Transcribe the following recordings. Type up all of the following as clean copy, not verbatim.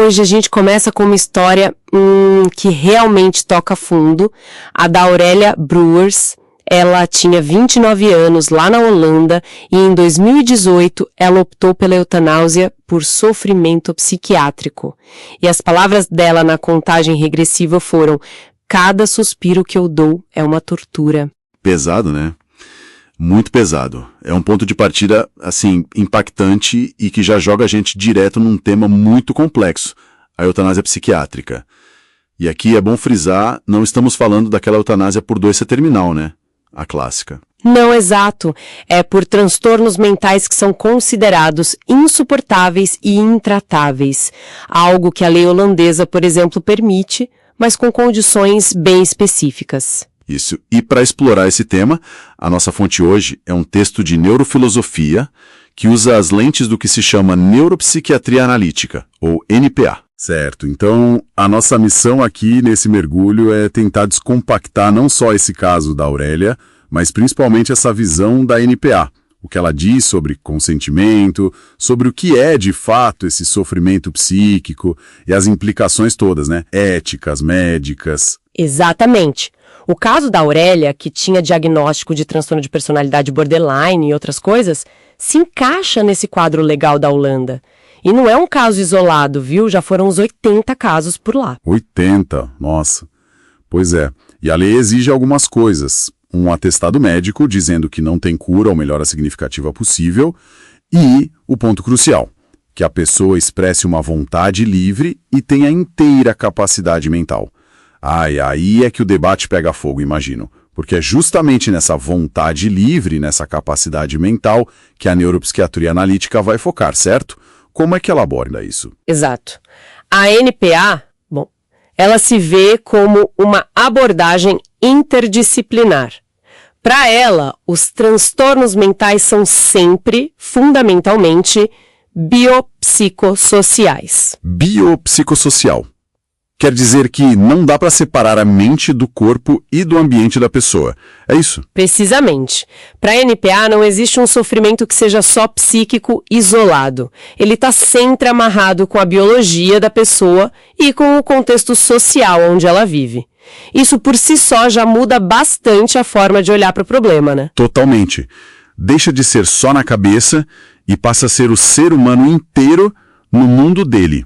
hoje a gente começa com uma história que realmente toca fundo, a da Aurélia Brouwers. Ela tinha 29 anos lá na Holanda e em 2018 ela optou pela eutanásia por sofrimento psiquiátrico. E as palavras dela na contagem regressiva foram: cada suspiro que eu dou é uma tortura. Pesado, né? Muito pesado. É um ponto de partida, assim, impactante e que já joga a gente direto num tema muito complexo, a eutanásia psiquiátrica. E aqui é bom frisar, não estamos falando daquela eutanásia por doença terminal, né? A clássica. Não, exato. É por transtornos mentais que são considerados insuportáveis e intratáveis. Algo que a lei holandesa, por exemplo, permite, mas com condições bem específicas. Isso. E para explorar esse tema, a nossa fonte hoje é um texto de neurofilosofia que usa as lentes do que se chama neuropsiquiatria analítica, ou NPA. Certo. Então, a nossa missão aqui nesse mergulho é tentar descompactar não só esse caso da Aurélia, mas principalmente essa visão da NPA. O que ela diz sobre consentimento, sobre o que é de fato esse sofrimento psíquico e as implicações todas, né? Éticas, médicas. Exatamente. O caso da Aurélia, que tinha diagnóstico de transtorno de personalidade borderline e outras coisas, se encaixa nesse quadro legal da Holanda. E não é um caso isolado, viu? Já foram uns 80 casos por lá. 80? Nossa. Pois é. E a lei exige algumas coisas. Um atestado médico dizendo que não tem cura ou melhora significativa possível. E o ponto crucial, que a pessoa expresse uma vontade livre e tenha inteira capacidade mental. E aí é que o debate pega fogo, imagino. Porque é justamente nessa vontade livre, nessa capacidade mental, que a neuropsiquiatria analítica vai focar, certo? Como é que ela aborda isso? Exato. A NPA, ela se vê como uma abordagem interdisciplinar. Para ela, os transtornos mentais são sempre, fundamentalmente, biopsicossociais. Biopsicossocial. Quer dizer que não dá para separar a mente do corpo e do ambiente da pessoa. É isso? Precisamente. Para a NPA não existe um sofrimento que seja só psíquico isolado. Ele está sempre amarrado com a biologia da pessoa e com o contexto social onde ela vive. Isso por si só já muda bastante a forma de olhar para o problema, né? Totalmente. Deixa de ser só na cabeça e passa a ser o ser humano inteiro no mundo dele.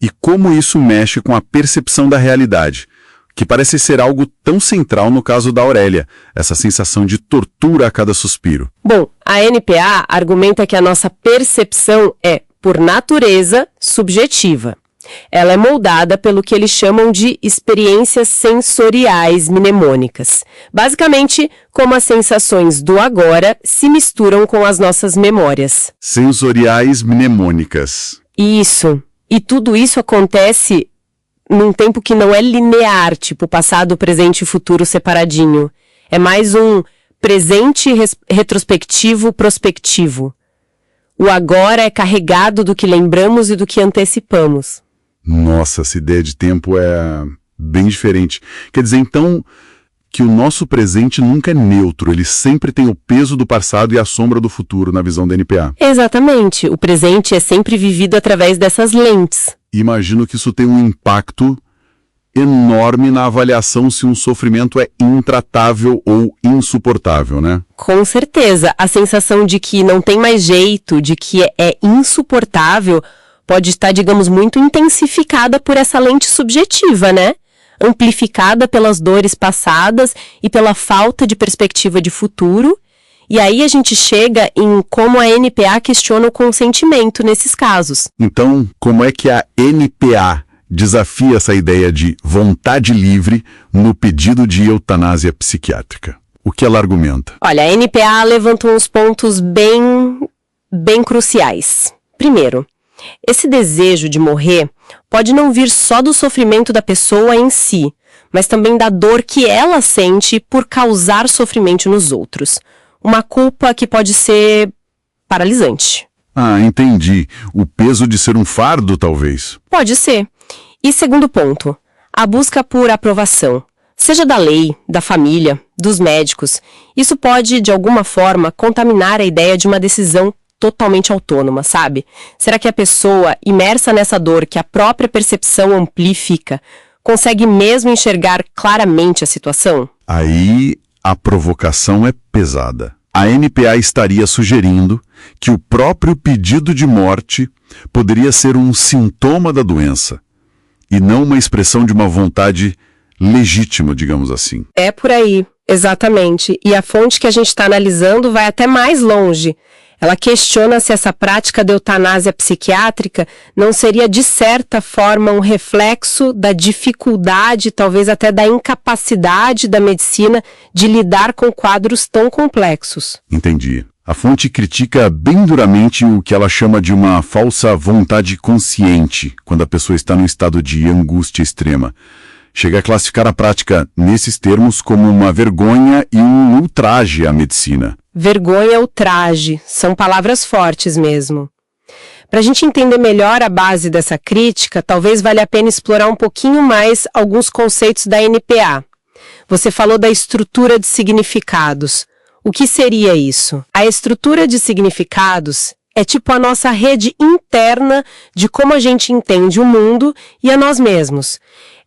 E como isso mexe com a percepção da realidade, que parece ser algo tão central no caso da Aurélia, essa sensação de tortura a cada suspiro. Bom, a NPA argumenta que a nossa percepção é, por natureza, subjetiva. Ela é moldada pelo que eles chamam de experiências sensoriais mnemônicas. Basicamente, como as sensações do agora se misturam com as nossas memórias. Sensoriais mnemônicas. Isso. E tudo isso acontece num tempo que não é linear, tipo passado, presente e futuro separadinho. É mais um presente retrospectivo prospectivo. O agora é carregado do que lembramos e do que antecipamos. Nossa, essa ideia de tempo é bem diferente. Quer dizer, então, que o nosso presente nunca é neutro, ele sempre tem o peso do passado e a sombra do futuro na visão da NPA. Exatamente, o presente é sempre vivido através dessas lentes. Imagino que isso tem um impacto enorme na avaliação se um sofrimento é intratável ou insuportável, né? Com certeza, a sensação de que não tem mais jeito, de que é insuportável, pode estar, digamos, muito intensificada por essa lente subjetiva, né? Amplificada pelas dores passadas e pela falta de perspectiva de futuro. E aí a gente chega em como a NPA questiona o consentimento nesses casos. Então, como é que a NPA desafia essa ideia de vontade livre no pedido de eutanásia psiquiátrica? O que ela argumenta? Olha, a NPA levantou uns pontos bem cruciais. Primeiro, esse desejo de morrer pode não vir só do sofrimento da pessoa em si, mas também da dor que ela sente por causar sofrimento nos outros. Uma culpa que pode ser paralisante. Entendi. O peso de ser um fardo, talvez. Pode ser. E segundo ponto, a busca por aprovação. Seja da lei, da família, dos médicos. Isso pode, de alguma forma, contaminar a ideia de uma decisão totalmente autônoma, sabe? Será que a pessoa, imersa nessa dor que a própria percepção amplifica, consegue mesmo enxergar claramente a situação? Aí a provocação é pesada. A NPA estaria sugerindo que o próprio pedido de morte poderia ser um sintoma da doença e não uma expressão de uma vontade legítima, digamos assim. É por aí, exatamente. E a fonte que a gente está analisando vai até mais longe. Ela questiona se essa prática de eutanásia psiquiátrica não seria, de certa forma, um reflexo da dificuldade, talvez até da incapacidade da medicina de lidar com quadros tão complexos. Entendi. A fonte critica bem duramente o que ela chama de uma falsa vontade consciente, quando a pessoa está num estado de angústia extrema. Chega a classificar a prática, nesses termos, como uma vergonha e um ultraje à medicina. Vergonha e ultraje, são palavras fortes mesmo. Para a gente entender melhor a base dessa crítica, talvez valha a pena explorar um pouquinho mais alguns conceitos da NPA. Você falou da estrutura de significados. O que seria isso? A estrutura de significados é tipo a nossa rede interna de como a gente entende o mundo e a nós mesmos.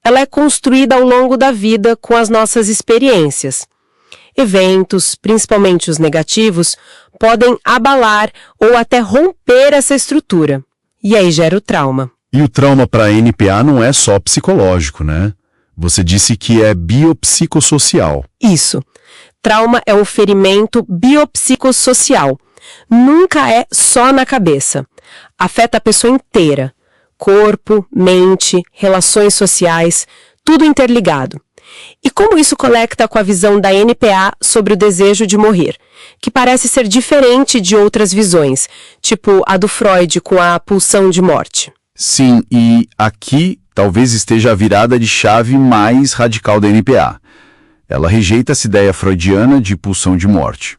Ela é construída ao longo da vida com as nossas experiências. Eventos, principalmente os negativos, podem abalar ou até romper essa estrutura. E aí gera o trauma. E o trauma para a NPA não é só psicológico, né? Você disse que é biopsicossocial. Isso. Trauma é um ferimento biopsicossocial. Nunca é só na cabeça. Afeta a pessoa inteira. Corpo, mente, relações sociais, tudo interligado. E como isso conecta com a visão da NPA sobre o desejo de morrer, que parece ser diferente de outras visões, tipo a do Freud com a pulsão de morte? Sim, e aqui talvez esteja a virada de chave mais radical da NPA. Ela rejeita essa ideia freudiana de pulsão de morte.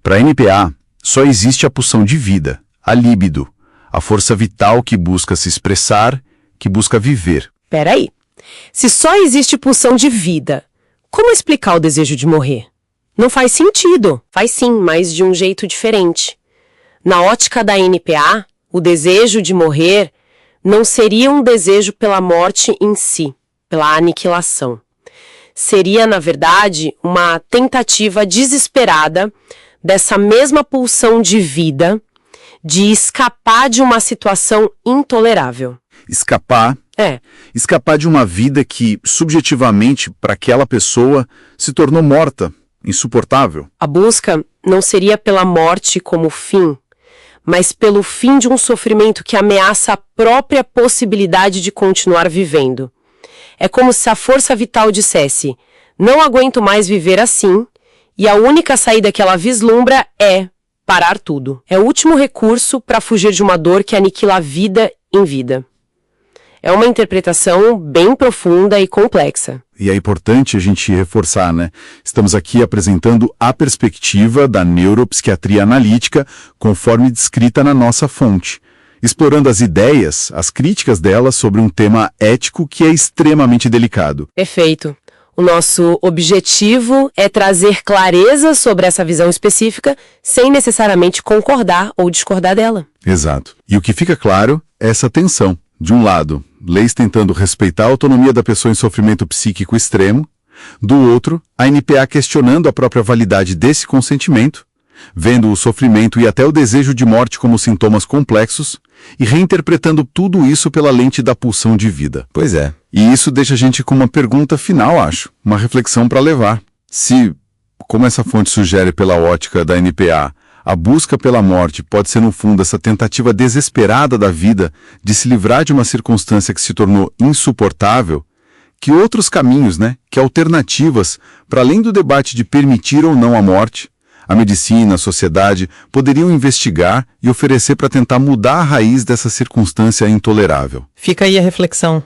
Para a NPA, só existe a pulsão de vida, a líbido, a força vital que busca se expressar, que busca viver. Peraí. Se só existe pulsão de vida, como explicar o desejo de morrer? Não faz sentido. Faz sim, mas de um jeito diferente. Na ótica da NPA, o desejo de morrer não seria um desejo pela morte em si, pela aniquilação. Seria, na verdade, uma tentativa desesperada dessa mesma pulsão de vida de escapar de uma situação intolerável. Escapar? É. Escapar de uma vida que, subjetivamente, para aquela pessoa, se tornou morta, insuportável. A busca não seria pela morte como fim, mas pelo fim de um sofrimento que ameaça a própria possibilidade de continuar vivendo. É como se a força vital dissesse: não aguento mais viver assim, e a única saída que ela vislumbra é parar tudo. É o último recurso para fugir de uma dor que aniquila a vida em vida. É uma interpretação bem profunda e complexa. E é importante a gente reforçar, né? Estamos aqui apresentando a perspectiva da neuropsiquiatria analítica conforme descrita na nossa fonte, explorando as ideias, as críticas dela sobre um tema ético que é extremamente delicado. Perfeito. O nosso objetivo é trazer clareza sobre essa visão específica sem necessariamente concordar ou discordar dela. Exato. E o que fica claro é essa tensão. De um lado, leis tentando respeitar a autonomia da pessoa em sofrimento psíquico extremo. Do outro, a NPA questionando a própria validade desse consentimento, vendo o sofrimento e até o desejo de morte como sintomas complexos e reinterpretando tudo isso pela lente da pulsão de vida. Pois é. E isso deixa a gente com uma pergunta final, acho. Uma reflexão para levar. Se, como essa fonte sugere pela ótica da NPA, a busca pela morte pode ser, no fundo, essa tentativa desesperada da vida de se livrar de uma circunstância que se tornou insuportável, que outros caminhos, que alternativas, para além do debate de permitir ou não a morte, a medicina, a sociedade, poderiam investigar e oferecer para tentar mudar a raiz dessa circunstância intolerável? Fica aí a reflexão.